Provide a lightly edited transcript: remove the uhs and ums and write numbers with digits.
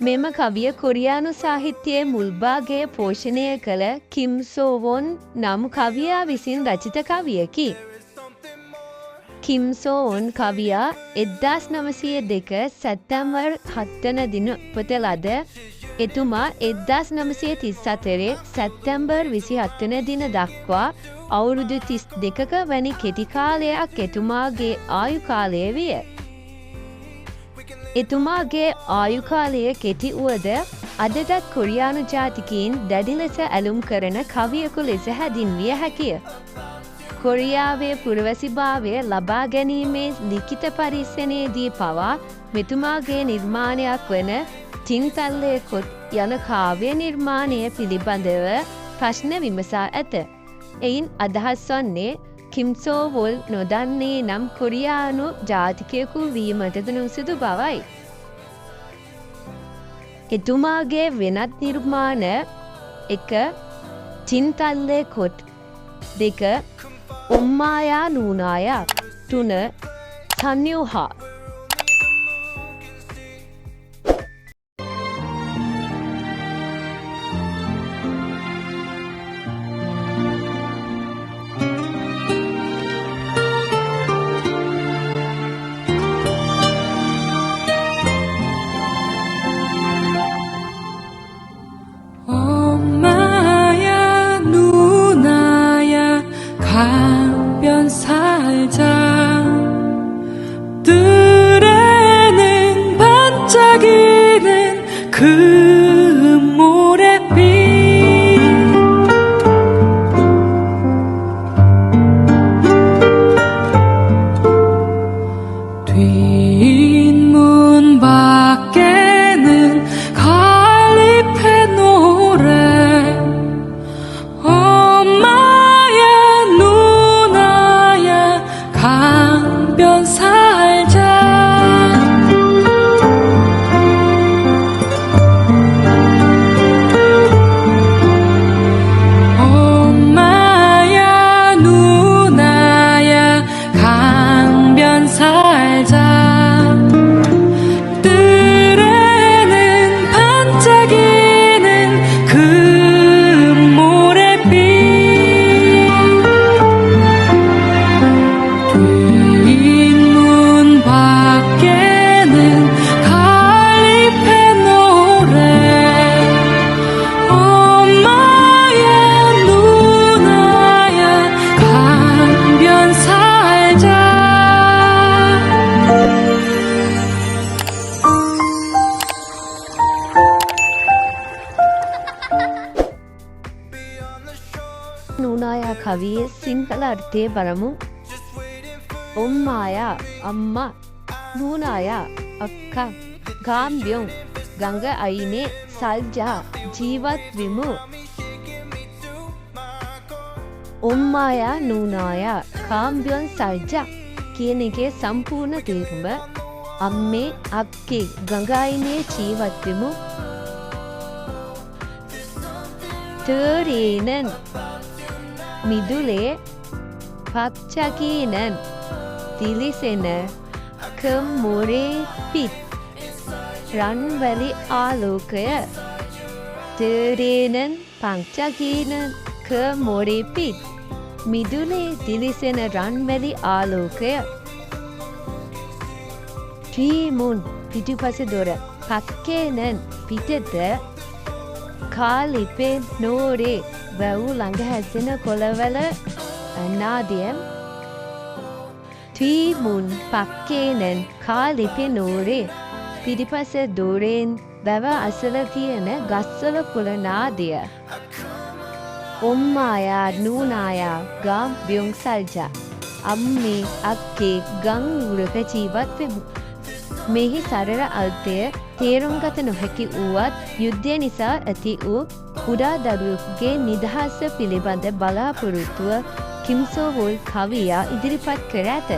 මෙම කවිය කොරියානු සාහිත්‍යයේ මුල් භාගය පෝෂණය කළ කිම් සෝ වොන් නම් කවියා විසින් රචිත කවියකි. කිම් සෝ වොන් කවියා 1902 සැප්තැම්බර් 7 වන දින උපත ලද එතුමා 1934 සැප්තැම්බර් 27 වන දින දක්වා අවුරුදු 32ක වැනි කෙටි කාලයක් එතුමාගේ ආයු කාලය විය. එතුමාගේ ආයු කාලය කෙටි වුවද අදටත් කොරියානු ජාතිකයින් දැඩි ලෙස ඇලුම් කරන කවියෙකු ලෙස හැඳින්විය හැකිය. කොරියාවේ පුරවැසිභාවය ලබා ගැනීමේ ලිඛිත පරීක්ෂණයේදී පවා මෙතුමාගේ නිර්මාණයක් වන චින්තල්ලේ කොත් යන කාව්‍ය නිර්මාණය පිළිබඳව ප්‍රශ්න විමසා ඇත. එයින් අදහස් වන්නේ කිම් සෝ වොල් නොදන්නේ නම් කොරියානු ජාතිකයෙකු වීමටද නුසුදු බවයි. එතුමාගේ වෙනත් නිර්මාණ 1. චින්තල්ලේ කොට් 2. උම්මායා නූනායා 3. සංයුහා. නූනායා කවියේ සිංහල අර්ථය බලමු. උම්මායා අම්මා, නූනායා අක්කා, ගාම්බ්යොන් ගඟ අයිනේ සල්ජා ජීවත් විමු. උම්මායා නූනායා කාම්බ්යොන් සල්ජා කියන එකේ සම්පූර්ණ තේරුම අම්මේ අක්කේ ගඟ අයිනේ ජීවත් විමු. තේරෙනන් මිදුලේ පක්චකීනන් තිලිසෙන කම්මුරේ පිත් රන්වැලි ආලෝකය. තේරෙනන් පක්චකීනන් කම්මුරේ පිත් මිදුලේ තිලිසෙන රන්වැලි ආලෝකය. ටීමුන් පිටුපස දොර පක්කේනන් පිටත කාලිපේ නෝරේ වැව් ළඟ හැසෙන කොළවල නාදියම්. ටීමුන් පක්කේනන් කාලිපේ නෝරේ පිටිපස දොරෙන් වැව අසල තියෙන ගස්වල කුල නාදය. උම්මායා නූනායා ගාම් බ්යොන් සල්ජා අම්මේ අක්කේ ගං උරක ජීවත් වෙමු. මෙහි සරල අර්ථය තේරුම් ගත නොහැකි වුවත් යුද්ධය නිසා ඇති වූ කුඩා දරුවෙකුගේ නිදහස පිළිබඳ බලාපොරොත්තුව කිම් සෝ වොල් කවියා ඉදිරිපත් කර ඇත.